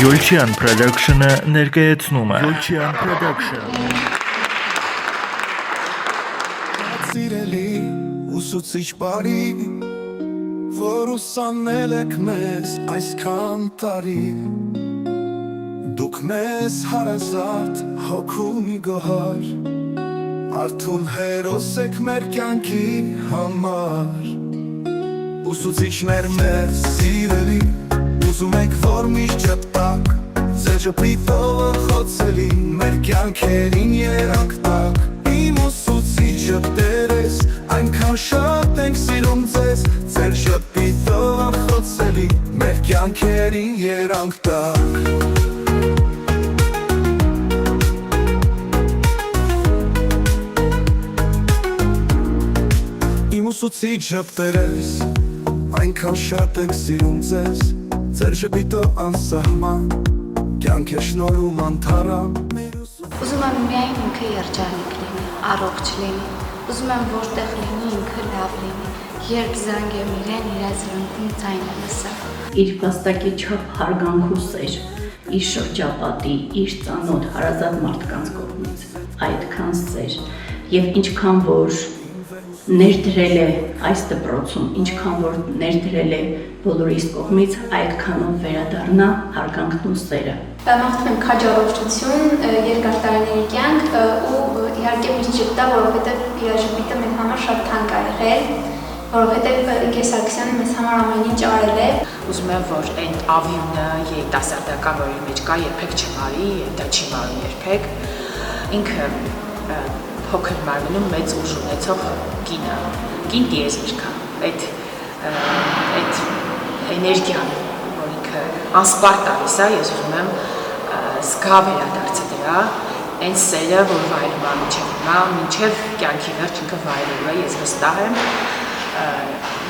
Յոլչյան Production-ը ներկայացնում է Յոլչյան Production Սիրելի ուսուցիչ բարի որ ուսանել եք մեզ այսքան տարի Դուք մեզ հարազատ հոգու մի գոհար Արթուն հերոս եք մեր կյանքի համար Ուսուցիչներ մեր սիրելի Ուզում եք որ միշտ չտակ Ձեր ժպիտովը խոցելի Մեր կյանքերին երանք տակ Իմ ուսուցիչը Տեր ես Այնքան շատ ենք սիրում ձեզ Ձեր ժպիտովը խոցելի Մեր կյանքերին երանք տակ Ուսուցիչը Տեր ես Այնքան շատ ենք սիրում ձեզ Ձեր ժպիտը անսահման Կյանք է շնորհում անթառամ Ուզում եմ միայն ինքը երջանիկ լինի, առողջ լինի Ուզում եմ որտեղ լինի ինքը լավ լինի Երբ զանգեմ իրեն իրաց լնքում ձայնը լսա Իր վաստակի չափ հարգանք ու սեր Իր շրջապատի, իր ծանոթ հարազատ մարդկանց կողմից Այդքան սեր Եվ ինչքան որ ներդրել է այս դպրոցում, ինչքան որ ներդրել է բոլորիս կողմից, այդքանով վերադառնա հարգանքն ու սերը։ Մաղթում եմ քաջառողջություն, երկար տարիների կյանք ու իհարկե միշտ ժպտա, որովհետև իր ժպիտը մեզ համար շատ թանկ է եղել, որովհետև Ինգեր Սարգսյանը մեզ համար ամեն ինչ արել է։ Ուզում եմ, որ այն ավյունը երիտասարդական, որի մեջ կա, երբեք չմարի, դա չի մարում երբեք։ Ինքը փոքր մարմնում մեծ ուժ ունեցող կինը, կին տիեզերք է, այդ էներգիան, որ ինքը անսպար տալիս է, ես ուզում եմ զգա վերադարձը դրա, այն սերը, որ վայրում է մինչև հիմա, մինչև կյանքի վերջ ինքը վայրում է, ես վստահ եմ,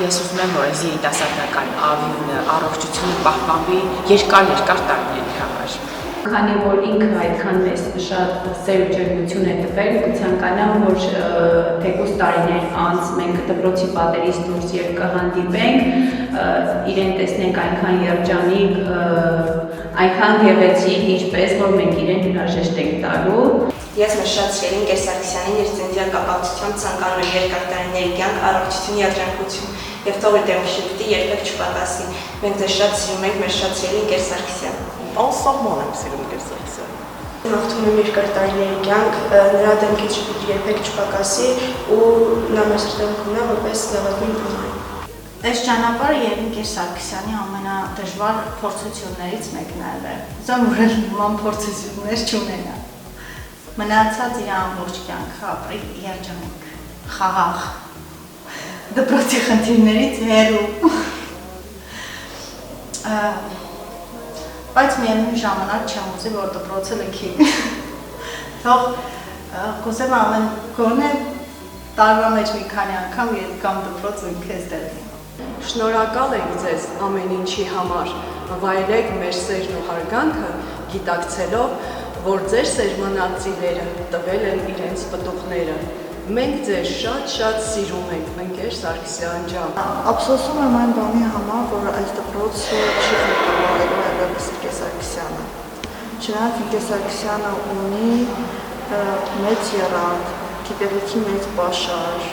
ես ուզում եմ, որ այս երիտասարդական ավյունը, առողջությունը պահպանվի երկար տարիների համար։ Քանի որ ինքը այդքան մեծ շատ սեր ու ջերմություն է տվել, կցանկանամ, որ թեկուզ տարիներ անց մենք դպրոցի պատերից դուրս երբ կհանդիպենք, իրեն տեսնենք այնքան երջանիկ, այնքան գեղեցիկ, ինչպես որ մենք իրեն հրաժեշտ ենք տալու։ Ես մեզ շատ սիրել Ինգեր Սարգսյանին իր ծննդյան կապակցությամբ ցանկանում եմ երկար տարիների կյանք, առողջություն, երջանկություն եւ թող իր շփտի երբեք չպատասի։ Մենք ձեզ շատ սիրում ենք, մեր շատ սիրելի Ինգեր Սարգսյան։ Անսահման եմ սիրում Ինգեր Սարգսյանին։ Մաղթում եմ երկար տարիների կյանք, նրա դեմքից շփիտ երբեք չպակասի ու նա մեր սրտերում կմնա որպես լավագույն ամեն։ Այս ճանապարհը Ինգեր Սարգսյանի ամենադժվար փորձություններից մեկն է եղել։ Զամուրել նման փորձություններ չունենա։ Մնացած իր ամբողջ կյանքը ապրի երջանիկ, խաղաղ, դպրոցի խնդիրներից հեռու։ Բայց միևնույն ժամանակ չեմ ուզի, որ դպրոցը լքի։ Թող կուզեմ ամեն գոնե տարվա մեջ մի քանի անգամ կամ դպրոց ու ինքս դեպի։ Շնորհակալ ենք ձեզ ամեն ինչի համար, վայելեք մեր սերն ու հարգանքը, գիտակցելով, որ ձեր սերմանած ծիլերը տվել են իրենց պտուղները։ Մենք ձեզ շատ սիրում ենք, Ինգեր Սարգսյան ջան։ Ափսոսում եմ այն բանի համար, որ այս դպրոցը չի ղեկավարելու այլևս Ինգեր Սարգսյանը։ Չնայած Ինգեր Սարգսյանը ունի մեծ եռանդ, գիտելիքի մեծ պաշար,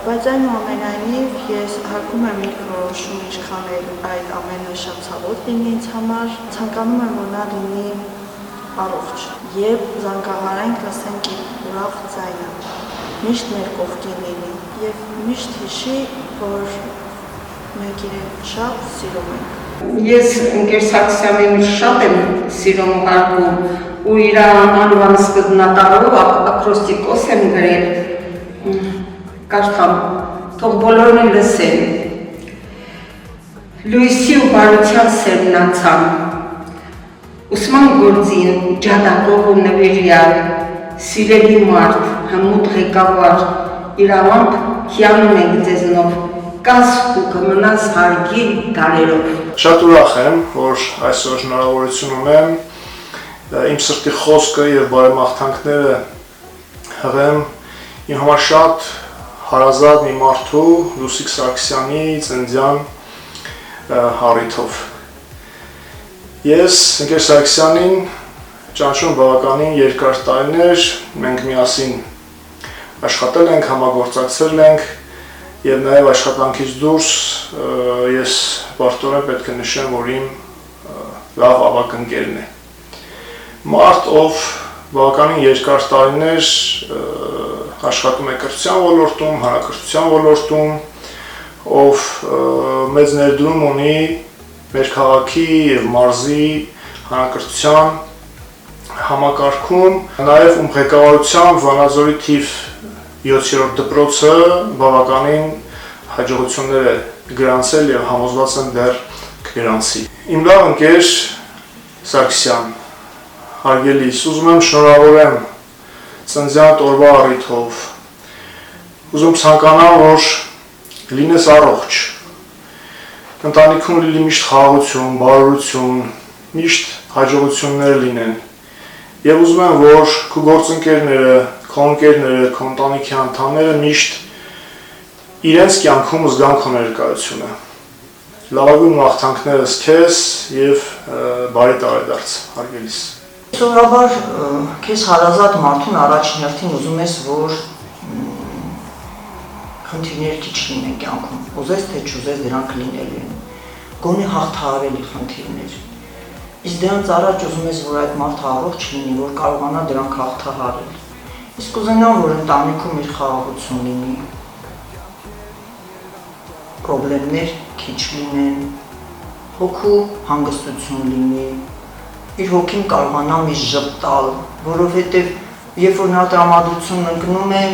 բայց այնուամենայնիվ ես հարգում եմ իր որոշումը, ինչքան այդ ամենը շատ ցավոտ լինի ինձ համար, ցանկանում եմ, որ նա լինի առողջ, երբ զանգահարենք, լսենք իր ուրախ ձայնը, միշտ մեր կողքին լինի և միշտ հիշի, որ մենք իրեն շատ սիրում ենք։ Ես Ինգեր Սարգսյանին շատ եմ սիրում ու հարգում ու իր անվան սկզբնատառով ակրոստիկոս եմ գրել, կարդամ, թող բոլորն լսեն։ Լույսի ու բարության սերմնացան, ուսման գործին, ջատակով ու նվիրյալ, սիրելի մարդ, հմուտ ղեկավար, իրավամբ հիանում ենք ձեզնով, կաս ու կմնաս հարգի դարերով։ Շատ ուրախ եմ, որ այսօր հնարավորություն ունեմ իմ սրտի խոսքը և բարեմաղթանքները հղեմ իմ համար շատ հարազատ մի մարդու Լուսիկ Սարգսյանի ծննդյան առիթով։ Ես ընկեր Սարգսյանին ճանաչում բավականին երկար տարիներ, մենք միասին աշխատել ենք, համագործակցել ենք եւ նաեւ աշխատանքից դուրս ես պարտորեն պետք է նշեմ, որ իմ լավ ավագ ընկերն է։ Մարդ, ով բավականին երկար տարիներ աշխատում է կրթության ոլորտում, հանրակրթության ոլորտում, ով մեծ ներդրում ունի մեր քաղաքի եւ մարզի հանրակրթության համակարգում, նաեւ ում ղեկավարությամբ Վանաձորի թիվ 7-րդ դպրոցը բավականին հաջողություններ է գրանցել եւ համոզված եմ դեռ կգրանցի։ Իմ լավ ընկեր Սարգսյան, հարգելիս, ուզում եմ շնորհավորեմ ծննդյան օրվա առիթով, ուզում ցանկանամ, որ լինես առողջ, ընտանիքում լինի միշտ խաղաղություն, բարօրություն, միշտ հաջողություններ լինեն, եւ ուզում եմ, որ քո գործընկերները, քո ընկերները, քո ընտանիքի անդամները միշտ իրենց կյանքում զգան քո ներկայությունը։ Լավագույն մաղթանքներս քեզ եւ բարի տարեդարձ, հարգելիս։ Սովորաբար քեզ հարազատ մարդուն առաջին հերթին ուզում ես, որ խնդիրներ քիչ լինեն կյանքում, ուզես թե չուզես դրանք լինելու են, գոնե հաղթահարելի խնդիրներ։ Իսկ դրանց առաջ ուզում ես, որ այդ մարդը առողջ լինի, որ կարողանա դրանք հաղթահարել։ Իսկ ուզենամ, որ ընտանիքում իր խաղաղություն լինի, պրոբլեմներ քիչ լինեն, հոգու հանգստություն լինի, իր հոգին կարողանա մի ժպտալ, որովհետև երբ որ նա տրամադրություն ընկնում է,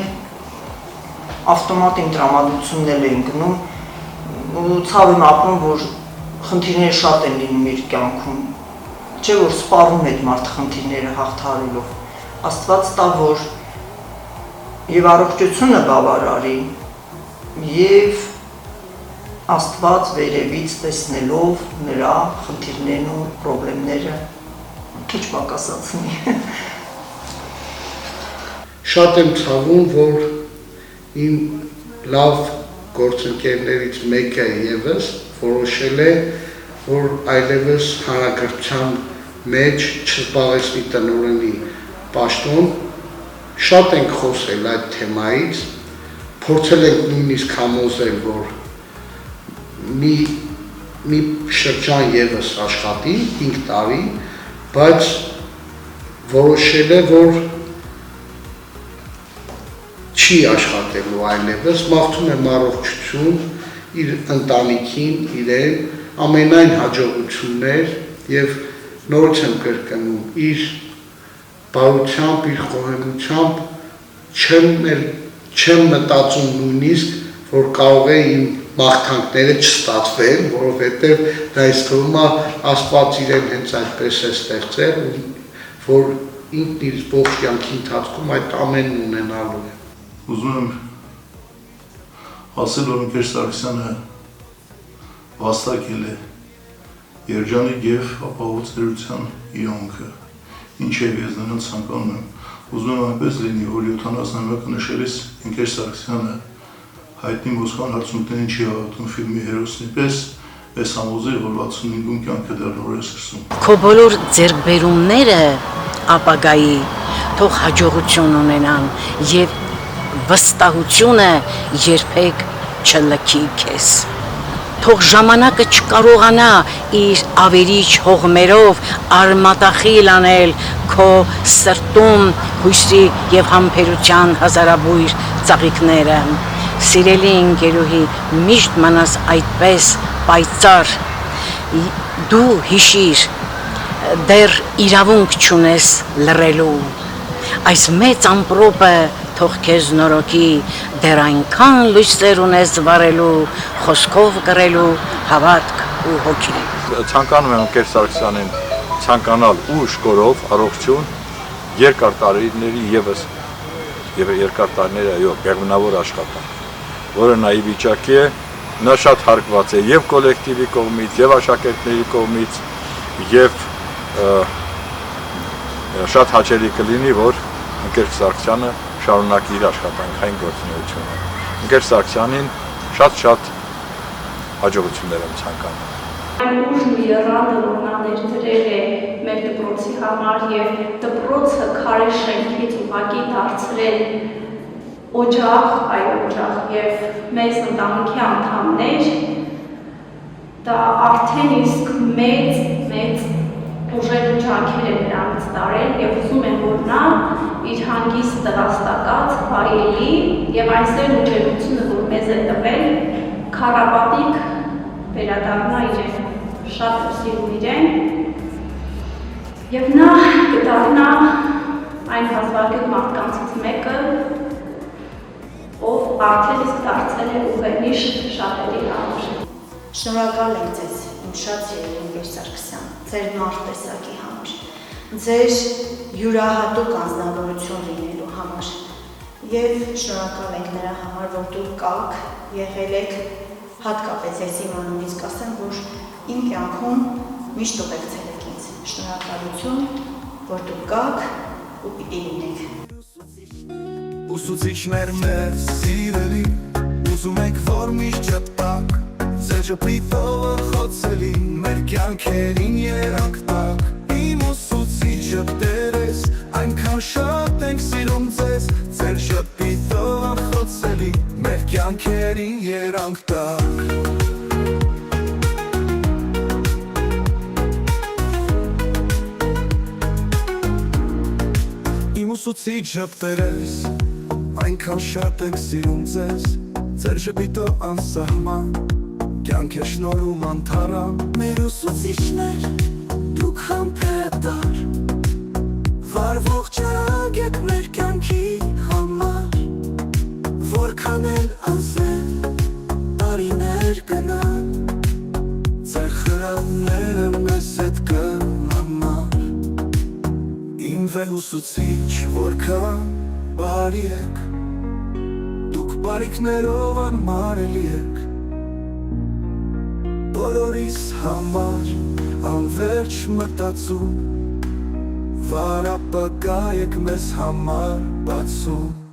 ավտոմատ իմ տրամադրությունն էլ է ընկնում, ու ցավ եմ ապրում, որ խնդիրները շատ են լինում իր կյանքում, չէ որ սպառում է այդ մարդը խնդիրները հաղթահարելով, Աստված տա, որ եւ առողջությունը բավարարի, եւ Աստված վերևից տեսնելով նրա խնդիրներն ու խնդիրները քիչ պակասացնի։ Շատ եմ ցավում, որ իմ լավ գործընկերներից մեկը եւս որոշել է, որ այլևս հանրակրթության մեջ չզբաղեցնի տնօրենի պաշտոն, շատ ենք խոսել այդ թեմայից, փորձել ենք նույնիսկ համոզել, որ մի շրջան եւս աշխատի 5 տարի, բայց որոշել է, որ չի աշխատելու այլևս, մաղթում եմ առողջություն իր ընտանիքին, իրեն, ամենայն հաջողություններ եւ նորից եմ կրկնում իր բարությամբ, իր խոհեմությամբ չեմ մտածում նույնիսկ, որ կարող է իմ մաղթանքները չստացվեն, որովհետև դա ինձ թվում է Աստված իրեն հենց այդպես է ստեղծել, որ ինքն իր ողջ կյանքի ընթացքում այդ ամենն ունենալու է։ Ուզում եմ ասել, որ ընկեր Սարգսյանը վաստակել է երջանիկ եւ ապահով ծերության իրավունքը, ինչեւ ես նրան ցանկանում եմ, ուզում եմ այնպես լինի, որ 70-ը նշելիս ընկեր Սարգսյանը հայտնի Մոսկվան հարցումներին չի հավատում ֆիլմի հերոսի պես, այս համոզել, որ 65-ում կյանքը դեռ նոր է սկսում։ Քո բոլոր ձեռքբերումները ապագայի թող հաջողություն ունենան եւ վստահությունը երբեք չլքի քեզ։ Թող ժամանակը չկարողանա իր ավերիչ հողմերով արմատախիլ անել քո սրտում հույսի եւ համբերության հազարաբույր ծաղիկները։ Սիրելի ընկերուհի, միշտ մնաս այդպես պայծառ, դու հիշիր, դեռ իրավունք չունես լռելու, այս մեծ ամպրոպը թող քեզ նորոգի, դեռ այնքան լույսեր ունես վարելու, խոսքով կրելու, հավատք ու հոգի։ Ցանկանում եմ ընկեր Սարգսյանին ցանկանալ ուշ կորով, առողջություն, երկար տարիների եւս եւ երկար տարիների այո, բեղմնավոր աշխատանք, որը նա ի վիճակի է, նա շատ հարգված է եւ կոլեկտիվի կողմից, եւ աշակերտների կողմից, եւ շատ հաճելի կլինի, որ ընկեր Սարգսյանը շարունակի իր աշխատանքային գործունեությունը։ Ընկեր Սարգսյանին շատ հաջողություններ եմ ցանկանում։ Այն ուժն ու եռանդը, որ նա ներդրել է մեր դպրոցի համար եւ դպրոցը քարե շենքից ուղղակի դարձրել օջախ, այո օջախ եւ մեծ ընտանիքի անդամներ, դա արդեն իսկ մեծ ուժեր ու ջանքեր է նրանից տարել եւ ուզում եմ, որ նա իր հանգիստը հաստատած, վայելի եւ այն սերն ու ջերմությունը, որ մեզ է տվել, քառապատիկ վերադառնա իրեն, շատ սիրում իրեն եւ նա կդառնա այն հազվագյուտ մարդկանցից մեկը, ով արդեն իսկ դարձել է ուղենիշ շատերի համար։ Շնորհակալ եմ ձեզ, իմ շատ սիրելի Ինգեր Սարգսյան, ձեր նոր տեսակի համար, ձեր յուրահատուկ անձնավորություն լինելու համար եւ շնորհակալ ենք նրա համար, որ դուք կաք եղել եք, հատկապես ես իմ անունից կասեմ, որ իմ կյանքում միշտ ուղեկցել եք ինձ։ Շնորհակալություն, որ դուք կաք ու պիտի լինեք։ Ուսուցիչներ մեր սիրելի, ուզում եք, որ միշտ չտակ, ձեր ժպիտովը խոցելի, մեր կյանքերին երանք տակ, իմ ուսուցիչը Տեր ես, այնքան շատ ենք սիրում ձեզ, ձեր ժպիտովը խոցելի, մեր կյանքերին երանք տակ։ Իմ ուսուցիչը Տեր ես, այնքան շատ ենք սիրում ձեզ, ձեր ժպիտը անսահման, կյանք է շնորհում անթարան, մեր ուսուցիչներ, դուք համբետար, վար ողջակ եք մեր կյանքի համար, որքան էլ անսեն, տարիներ գնան, ձեր խրատները մեզ հետ կհամար, իմ վեր ուսուցիչ, որքան բարի եք, դուք բարիքներով անմարելի եք, բոլորիս համար անվերջ մտածում, վար ապագա եք մեզ համար բացում։